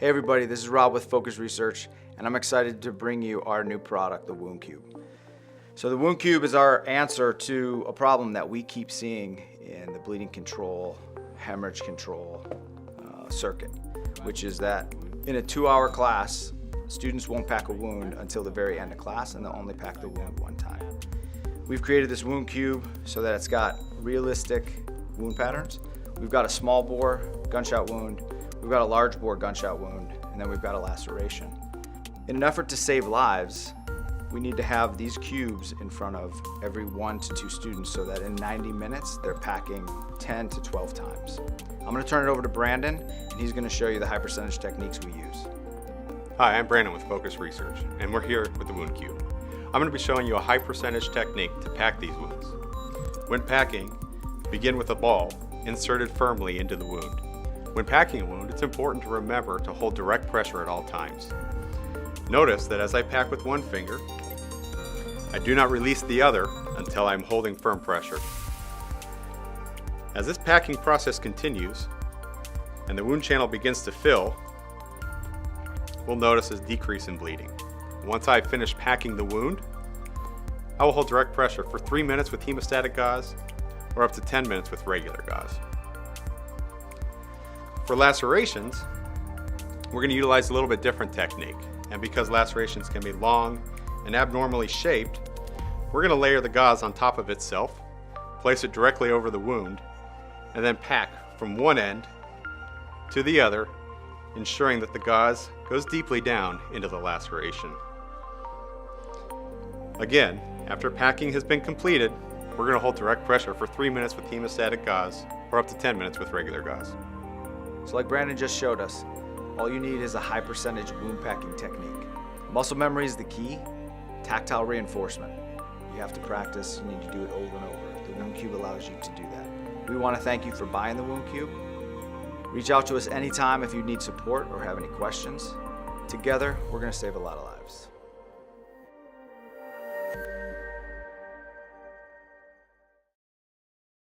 Hey everybody, this is Rob with Focus Research, and I'm excited to bring you our new product, the Wound Cube. So the Wound Cube is our answer to a problem that we keep seeing in the bleeding control, hemorrhage control circuit, which is that in a 2-hour class, students won't pack a wound until the very end of class, and they'll only pack the wound one time. We've created this Wound Cube so that it's got realistic wound patterns. We've got a small bore gunshot wound, we've got a large bore gunshot wound, and then we've got a laceration. In an effort to save lives, we need to have these cubes in front of every 1 to 2 students so that in 90 minutes, they're packing 10 to 12 times. I'm gonna turn it over to Brandon, and he's gonna show you the high percentage techniques we use. Hi, I'm Brandon with Focus Research, and we're here with the Wound Cube. I'm going to be showing you a high percentage technique to pack these wounds. When packing, begin with a ball inserted firmly into the wound. When packing a wound, it's important to remember to hold direct pressure at all times. Notice that as I pack with one finger, I do not release the other until I'm holding firm pressure. As this packing process continues and the wound channel begins to fill, we'll notice a decrease in bleeding. Once I've finished packing the wound, I will hold direct pressure for 3 minutes with hemostatic gauze or up to 10 minutes with regular gauze. For lacerations, we're going to utilize a little bit different technique. And because lacerations can be long and abnormally shaped, we're going to layer the gauze on top of itself, place it directly over the wound, and then pack from one end to the other, ensuring that the gauze goes deeply down into the laceration. Again, after packing has been completed, we're going to hold direct pressure for 3 minutes with hemostatic gauze or up to 10 minutes with regular gauze. So like Brandon just showed us, all you need is a high percentage wound packing technique. Muscle memory is the key, tactile reinforcement. You have to practice, you need to do it over and over. The Wound Cube allows you to do that. We want to thank you for buying the Wound Cube. Reach out to us anytime if you need support or have any questions. Together, we're going to save a lot of lives.